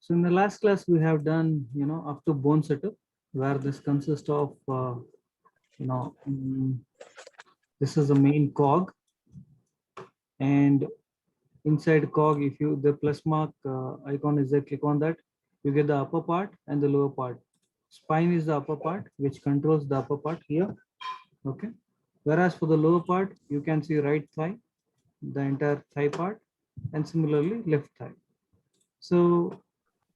So in the last class, we have done, up to bone setup, where this consists of, you know, mm, this is the main cog, and inside cog, if you the plus mark icon is there, click on that, you get the upper part and the lower part. Spine is the upper part, which controls the upper part here. Okay. Whereas for the lower part, you can see right thigh, the entire thigh part, and similarly left thigh. So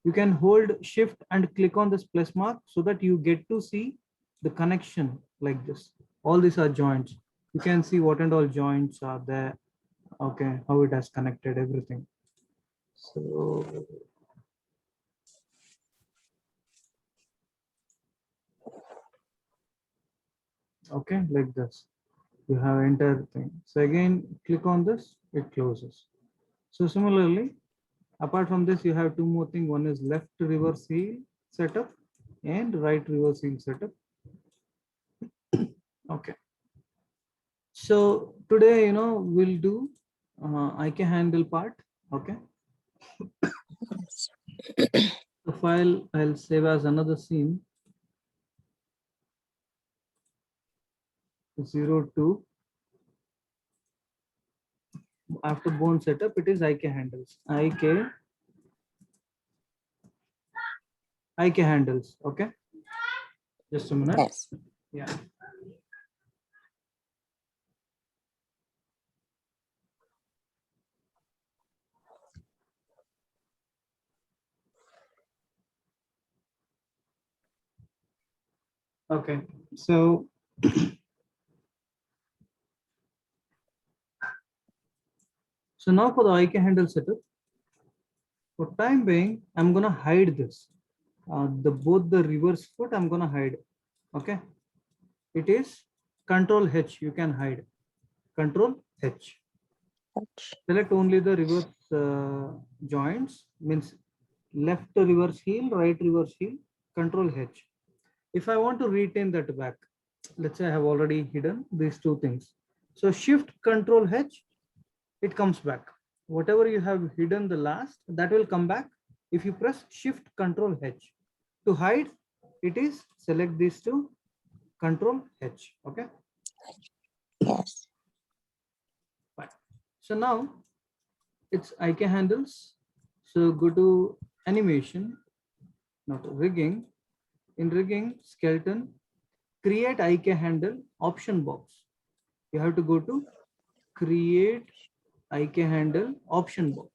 you can hold shift and click on this plus mark so that you get to see the connection like this. All these are joints. You can see what and all joints are there. Okay, how it has connected everything. So okay, like this. You have entire thing. So again, click on this, it closes. So similarly, apart from this, you have two more things. One is left reverse heel setup and right reverse heel setup. Okay. So today, we'll do IK handle part. Okay. The file I'll save as another scene 02. After bone setup, it is IK handles. IK handles. Okay. Just a minute. Yes. Yeah. Okay. So now for the IK handle setup, for time being, I'm gonna hide this. Both the reverse foot I'm gonna hide. Okay. It is Control H. You can hide. Control H. Select only the reverse joints, means left reverse heel, right reverse heel, Control H. If I want to retain that back, let's say I have already hidden these two things. So Shift Control H, it comes back. Whatever you have hidden the last, that will come back if you press Shift Control H. To hide, it is select these two, Control H. Okay. Yes. Fine. So now it's IK handles. So go to animation, not rigging. In rigging, skeleton, create IK handle option box. You have to go to create IK handle option box.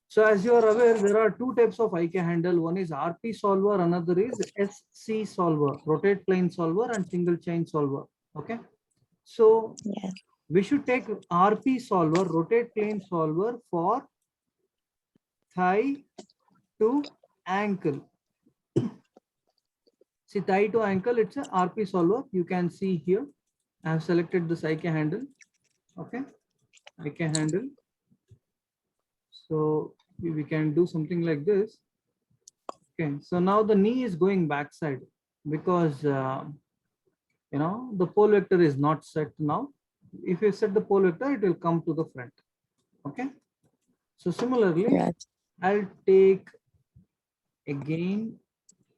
So as you are aware, there are two types of IK handle. One is RP solver, another is SC solver, rotate plane solver and single chain solver. Okay. So Yes. we should take RP solver, rotate plane solver, for thigh to ankle. See, thigh to ankle, it's a RP solver. You can see here, I have selected this IK handle. Okay, IK handle. So we can do something like this. Okay, so now the knee is going backside because the pole vector is not set now. If you set the pole vector, it will come to the front. Okay, so similarly, Yes. I'll take again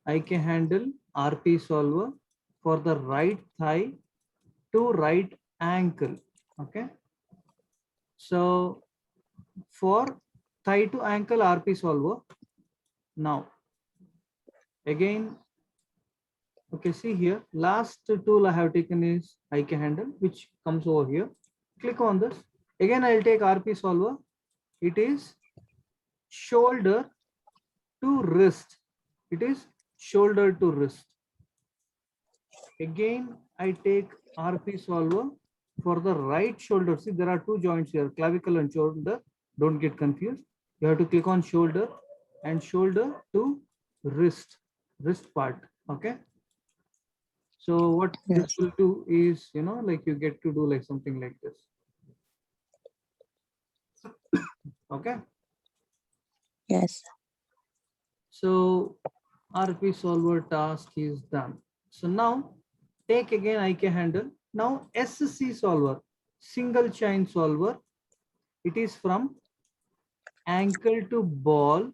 IK handle RP solver for the right thigh to right ankle. Okay, so for thigh to ankle RP solver, now again, okay, see here, last tool I have taken is IK handle, which comes over here. Click on this. Again, I'll take RP solver. It is shoulder to wrist. It is shoulder to wrist. Again, I take RP solver for the right shoulder. See, there are two joints here, clavicle and shoulder. Don't get confused. You have to click on shoulder and shoulder to wrist part. Okay. So what this Yes. will do is, like you get to do like something like this. Okay. Yes. So RP solver task is done. So now take again IK handle. Now SC solver, single chain solver. It is from ankle to ball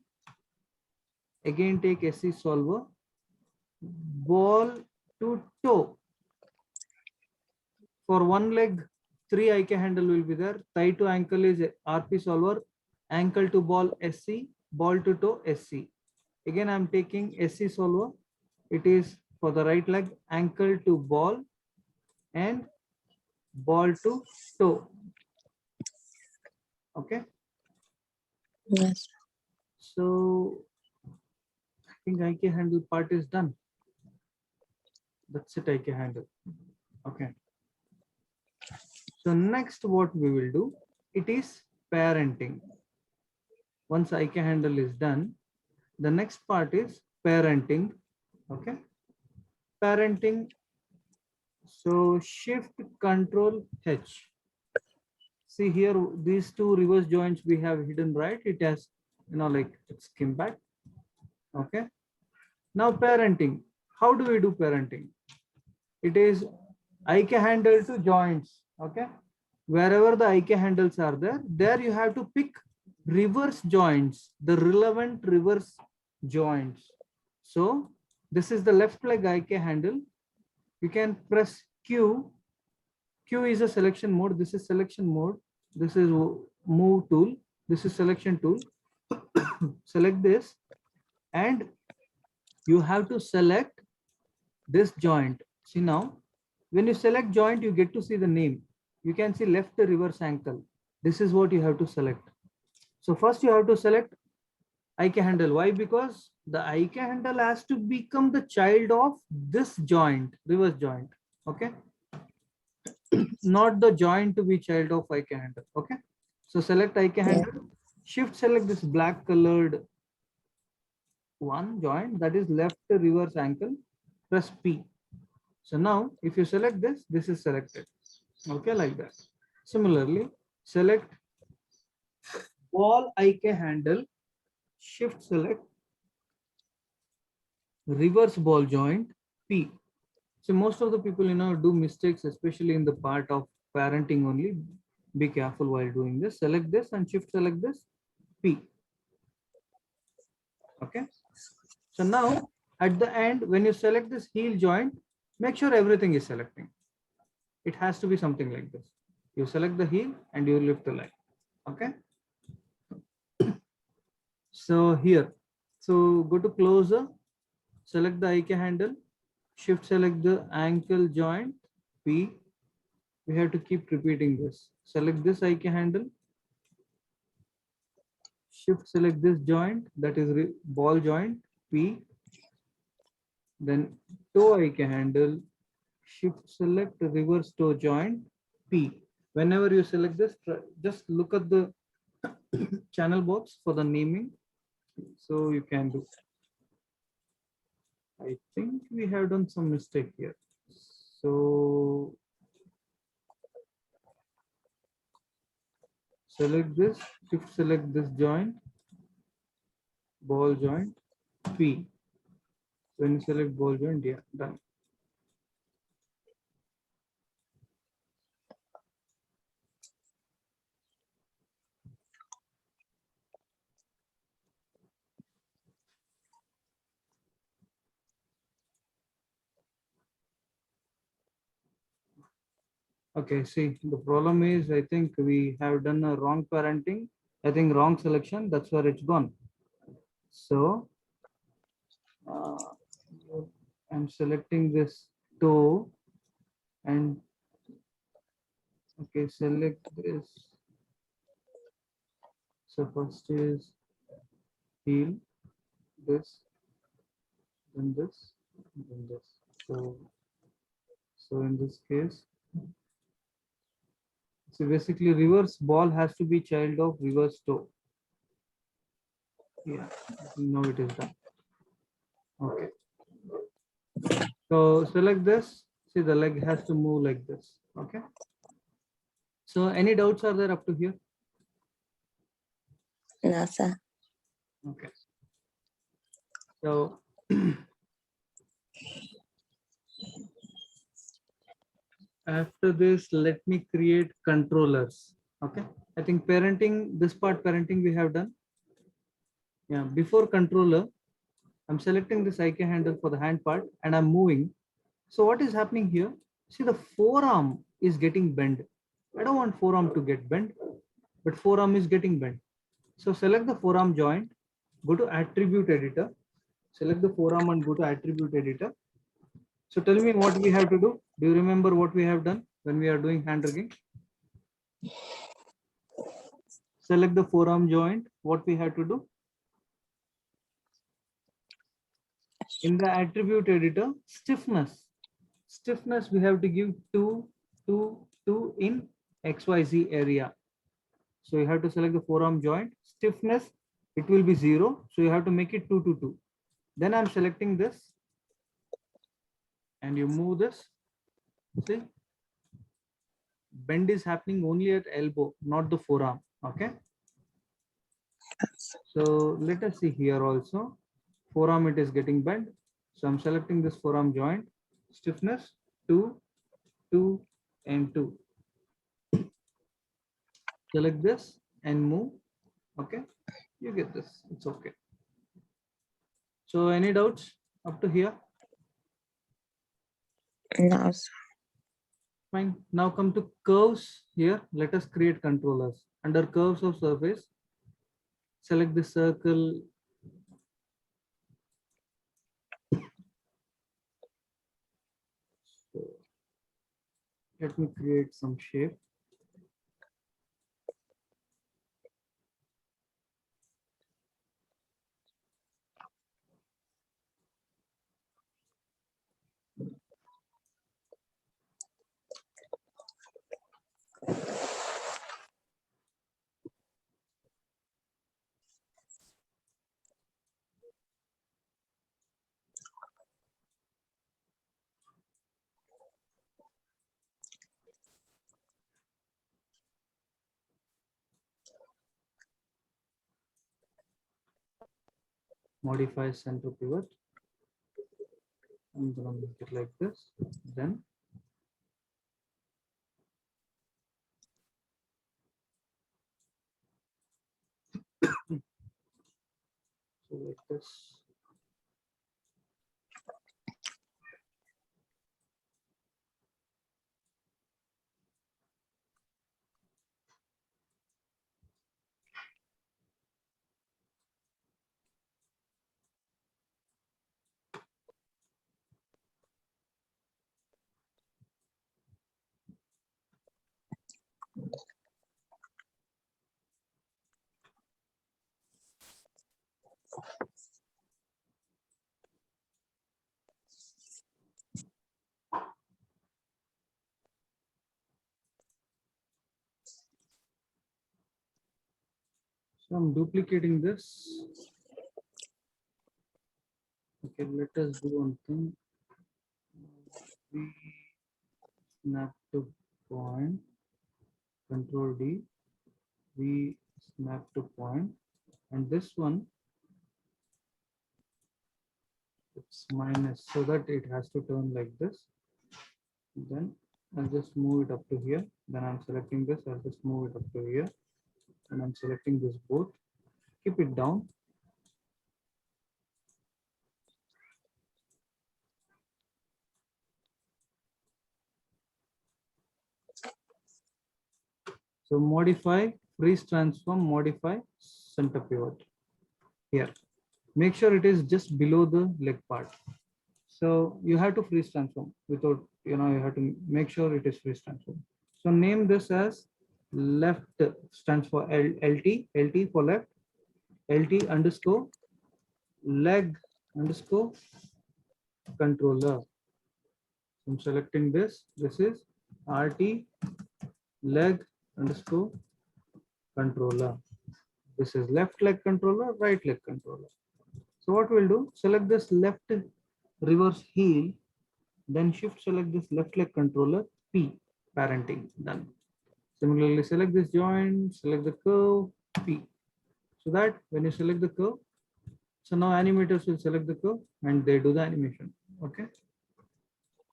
Again, take SC solver. Ball to toe. For one leg, 3 IK handle will be there. Thigh to ankle is RP solver. Ankle to ball SC. Ball to toe SC. Again, I'm taking SC solver. It is for the right leg, ankle to ball and ball to toe. Okay. Yes. So I think IK handle part is done. That's it, IK handle. Okay. So next what we will do, it is parenting. Once IK handle is done, the next part is parenting. Okay. Parenting. So shift control H. See here, these two reverse joints we have hidden, right? It has, like it's came back. Okay. Now parenting. How do we do parenting? It is IK handle to joints. Okay. Wherever the IK handles are there you have to pick reverse joints, the relevant reverse joints. So this is the left leg IK handle. You can press Q. Q is a selection mode. This is selection mode. This is move tool. This is selection tool. Select this and you have to select this joint. See now, when you select joint, you get to see the name. You can see left reverse ankle. This is what you have to select. So first you have to select IK handle. Why? Because the IK handle has to become the child of this joint, reverse joint. Okay. Not the joint to be child of IK handle. Okay. So select IK handle. Shift select this black colored one joint, that is left reverse ankle. Press P. So now if you select this, this is selected. Okay, like that. Similarly, select ball IK handle, shift select reverse ball joint P. So most of the people do mistakes, especially in the part of parenting only. Be careful while doing this. Select this and shift select this P. Okay. So now at the end, when you select this heel joint, make sure everything is selecting. It has to be something like this. You select the heel and you lift the leg. Okay. So here, so go to closer, select the IK handle, shift select the ankle joint P. We have to keep repeating this. Select this IK handle, shift select this joint, that is ball joint P. Then toe IK handle, shift select reverse toe joint P. Whenever you select this, just look at the channel box for the naming. So you can do. I think we have done some mistake here. So select this, shift select this joint, ball joint P. When you select ball joint, yeah, done. Okay, see, the problem is I think we have done a wrong parenting. I think wrong selection, that's where it's gone. So I'm selecting this toe and okay, select this. So first is heel, this, then this, then this. So in this case, so basically reverse ball has to be child of reverse toe. Yeah, now it is done. Okay. So select this. See, the leg has to move like this. Okay. So any doubts are there up to here? No, sir. Okay. So after this, let me create controllers. Okay. I think parenting, this part parenting we have done. Yeah. Before controller, I'm selecting this IK handle for the hand part and I'm moving. So what is happening here? See, the forearm is getting bent. I don't want forearm to get bent, but forearm is getting bent. So select the forearm joint, go to attribute editor, select the forearm and go to attribute editor. So tell me what we have to do. Do you remember what we have done when we are doing hand rigging? Select the forearm joint. What we have to do? In the attribute editor, stiffness. Stiffness we have to give 2, 2, 2 in XYZ area. So you have to select the forearm joint. Stiffness, it will be 0. So you have to make it 2, 2, 2. Then I'm selecting this and you move this. See, bend is happening only at elbow, not the forearm. Okay. So let us see here also. Forearm, it is getting bent. So I'm selecting this forearm joint. Stiffness 2, 2, and 2. Select this and move. Okay. You get this. It's okay. So any doubts up to here? No, sir. Fine. Now come to curves here. Let us create controllers. Under curves of surface, select the circle. So let me create some shape. Modify center pivot. I'm gonna make it like this. Then so like this. So I'm duplicating this. Okay, let us do one thing. We snap to point, Control D, we snap to point, and this one it's minus so that it has to turn like this. Then I'll just move it up to here. Then I'm selecting this, I'll just move it up to here, and I'm selecting this both. Keep it down. So modify, freeze transform, modify center pivot here. Make sure it is just below the leg part. So you have to freeze transform without, you have to make sure it is freeze transform. So name this as left, stands for LT for left, LT underscore leg underscore controller. I'm selecting this. This is RT leg underscore controller. This is left leg controller, right leg controller. So what we'll do, select this left reverse heel, then shift select this left leg controller P, parenting, done. Similarly, select this joint, select the curve P. So that when you select the curve, so now animators will select the curve and they do the animation. Okay.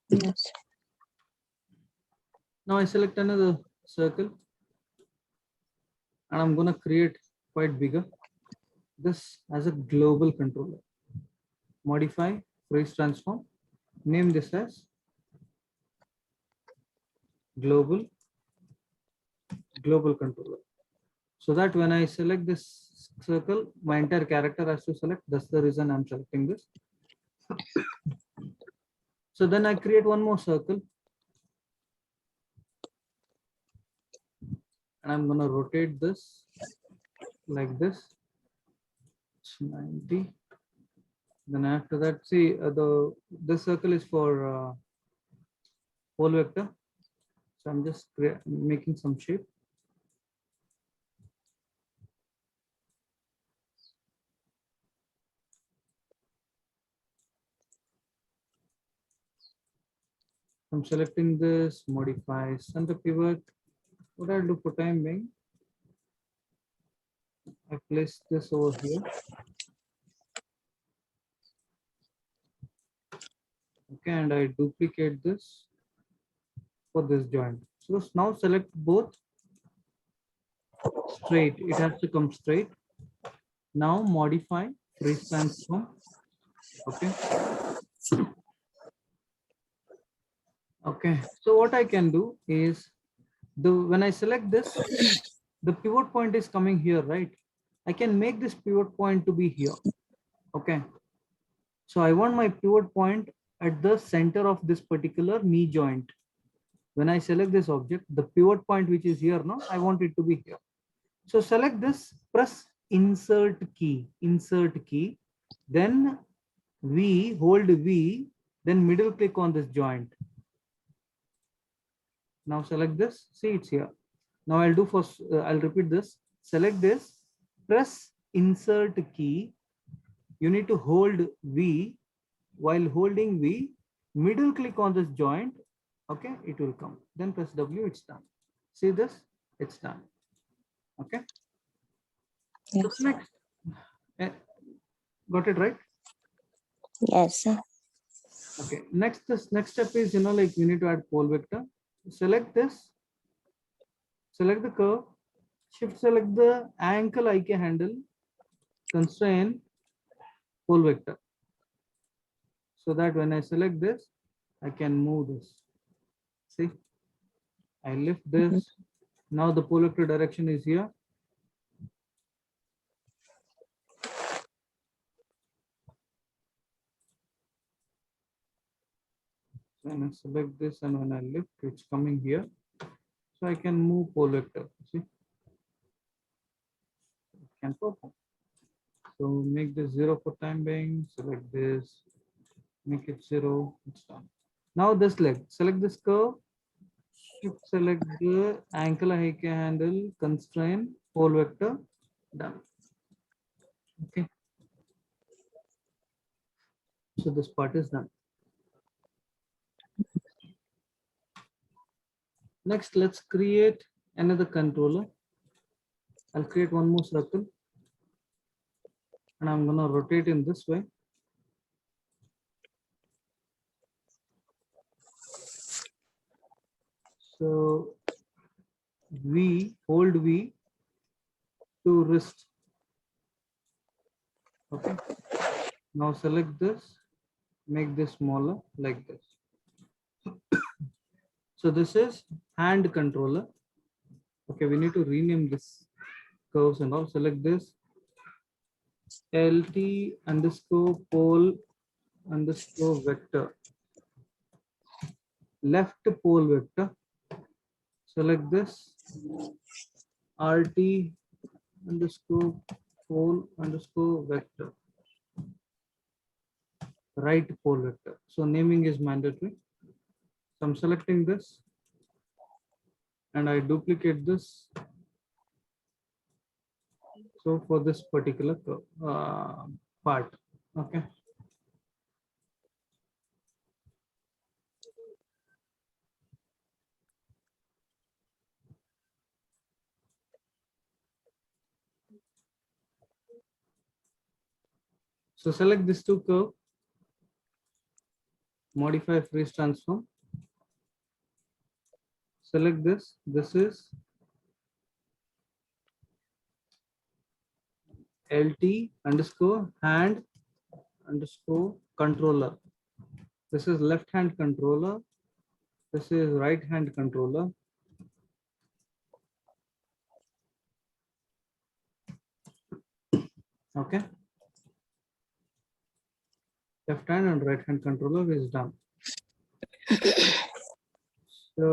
Yes. Now I select another circle and I'm going to create quite bigger this as a global controller. modify, freeze transform, name this as global controller. So that when I select this circle, my entire character has to select. That's the reason I'm selecting this. So then I create one more circle. And I'm gonna rotate this like this. It's 90. Then after that, see this circle is for pole vector. So I'm just making some shape. I'm selecting this, modify center pivot. What I'll do for time being, I place this over here. Okay, and I duplicate this for this joint. So now select both straight. It has to come straight. Now modify, freeze transform. Okay. Okay. So what I can do is when I select this, the pivot point is coming here, right? I can make this pivot point to be here. Okay. So I want my pivot point at the center of this particular knee joint. When I select this object, the pivot point which is here now, I want it to be here. So select this, press insert key, then hold V, then middle click on this joint. Now select this, see it's here. Now I'll do for, I'll repeat this, select this, press insert key. You need to hold V. While holding V, middle click on this joint. Okay, it will come. Then press W, it's done. See this, it's done. Okay. Yes. So next, got it right? Yes, sir. Okay. Next, this next step is, like we need to add pole vector. Select this, select the curve, shift select the ankle IK handle, constrain pole vector. So that when I select this, I can move this. See, I lift this. Now the pole vector direction is here. When I select this and when I lift, it's coming here. So I can move pole vector. See, it can perform. So make this 0 for time being. Select this, make it 0. It's done. Now this leg, select this curve. Shift select the ankle IK handle, constrain pole vector. Done. Okay. So this part is done. Next, let's create another controller. I'll create one more circle and I'm going to rotate in this way. So hold V to wrist. Okay. Now select this, make this smaller like this. So this is hand controller. Okay, we need to rename this curves and all. Select this LT underscore pole underscore vector. Left pole vector. Select this RT underscore pole underscore vector. Right pole vector. So naming is mandatory. So I'm selecting this and I duplicate this. So for this particular part, okay. So select this two curve, modify freeze transform. Select this. This is LT underscore hand underscore controller. This is left hand controller. This is right hand controller. Okay. Left hand and right hand controller is done. So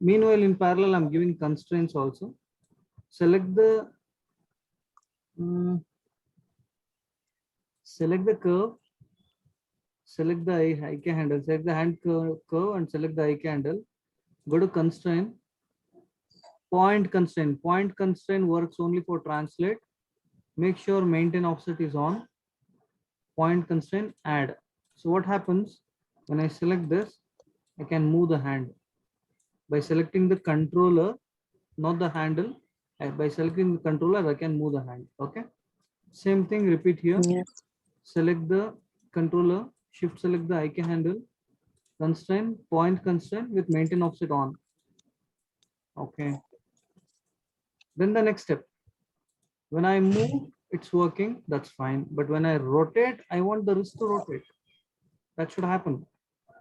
meanwhile, in parallel, I'm giving constraints also. Select the curve, select the IK handle, select the hand curve and select the IK handle. Go to constraint, point constraint. Point constraint works only for translate. Make sure maintain offset is on. Point constraint add. So what happens when I select this? I can move the hand by selecting the controller, not the handle. By selecting the controller, I can move the hand. Okay. Same thing, repeat here. Yes. Select the controller, shift select the IK handle, constraint, point constraint with maintain offset on. Okay. Then the next step. When I move, it's working, that's fine. But when I rotate, I want the wrist to rotate. That should happen.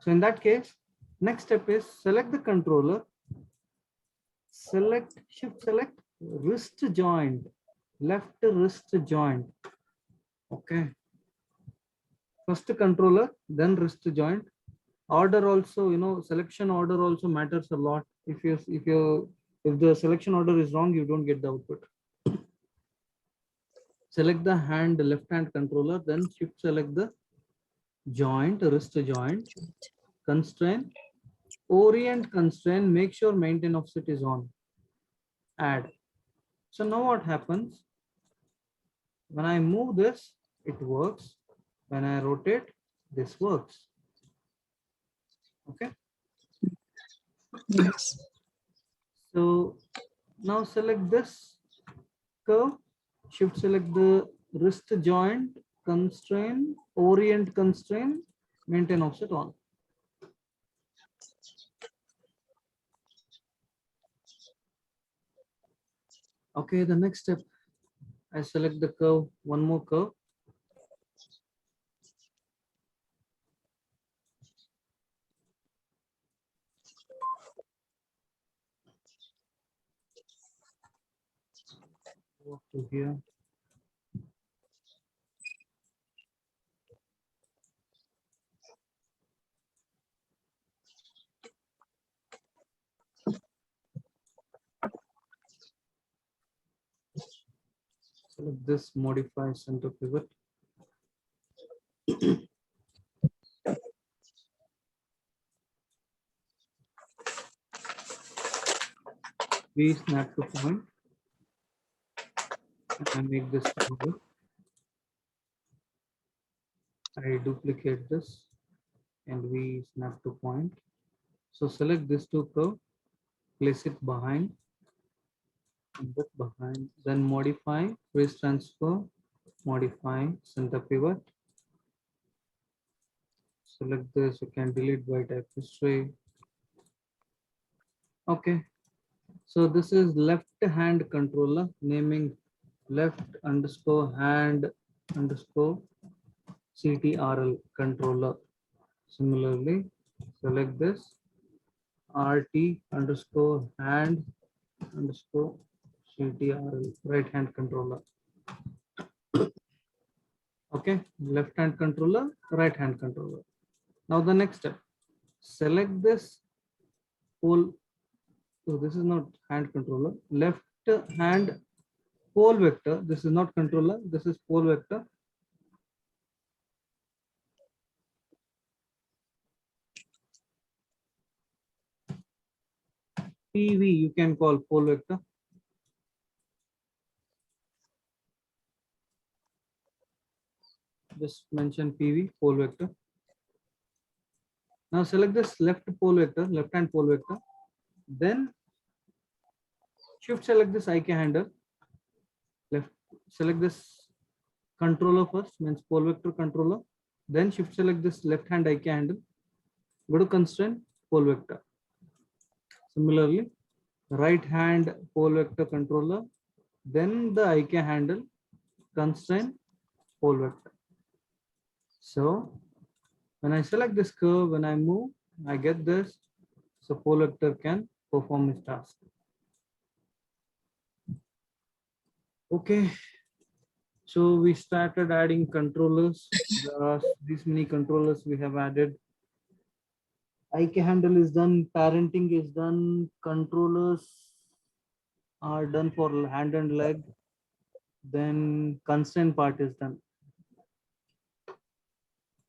So in that case, next step is select the controller, select, shift select wrist joint, left wrist joint. Okay. First controller, then wrist joint. Order also, selection order also matters a lot. If the selection order is wrong, you don't get the output. Select the hand, left hand controller, then shift select the joint, wrist joint, constraint, orient constraint, make sure maintain offset is on, add. So now what happens? When I move this, it works. When I rotate, this works. Okay. Yes. So now select this curve, shift select the wrist joint, constraint, orient constraint, maintain offset on. Okay, the next step, I select the curve, one more curve. Go to here. Select this, modify center pivot. We snap to point. I make this smaller. I duplicate this and we snap to point. So select this two curve, place it behind, and that behind, then modify, phase transfer, modify center pivot. Select this, you can delete by type history. Okay, so this is left hand controller, naming left underscore hand underscore CTRL controller. Similarly, select this RT underscore hand underscore CTRL right hand controller. Okay, left hand controller, right hand controller. Now the next step, select this pole. So this is not hand controller, left hand pole vector. This is not controller, this is pole vector. PV you can call pole vector. Just mention PV, pole vector. Now select this left pole vector, left hand pole vector. Then shift select this IK handle. Left select this controller first, means pole vector controller. Then shift select this left hand IK handle. Go to constraint, pole vector. Similarly, right hand pole vector controller, then the IK handle, constraint, pole vector. So when I select this curve, when I move, I get this. So pole vector can perform its task. Okay. So we started adding controllers. These many controllers we have added. IK handle is done, parenting is done, controllers are done for hand and leg. Then constraint part is done.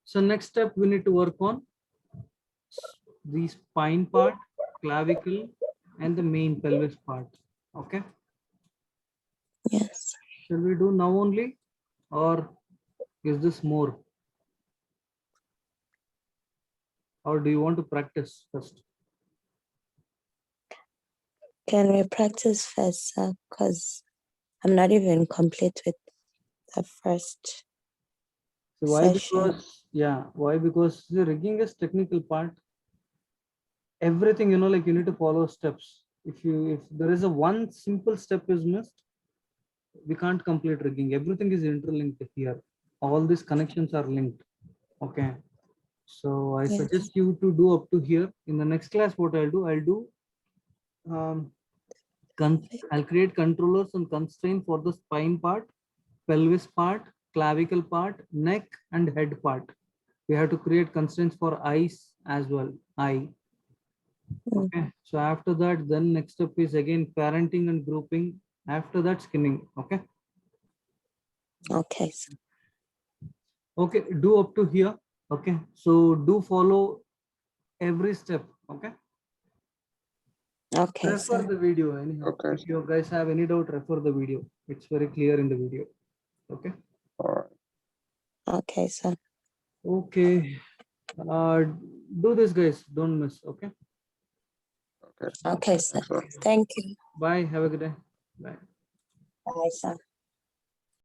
So next step we need to work on the spine part, clavicle, and the main pelvis part. Okay. Yes. Shall we do now only, or is this more? Or do you want to practice first? Can we practice first, sir? Because I'm not even complete with the first So why? session. Because why? Because the rigging is technical part. Everything, you know, like you need to follow steps. If there is a one simple step is missed, we can't complete rigging. Everything is interlinked here. All these connections are linked. Okay. So I Yes. suggest you to do up to here. In the next class, what I'll do, I'll create controllers and constraint for the spine part, pelvis part, clavicle part, neck, and head part. We have to create constraints for eyes as well. Eye. Okay. So after that, then next step is again parenting and grouping. After that, skinning. Okay. Okay, sir. Okay. Do up to here. Okay. So do follow every step. Okay. Okay, Refer sir. the video anyhow. Okay. If you guys have any doubt, refer the video. It's very clear in the video. Okay. All right. Okay, sir. Okay. Do this, guys. Don't miss. Okay. Okay. Okay, sir. Thanks, sir. Thank you. Bye. Have a good day. Bye. Bye, sir.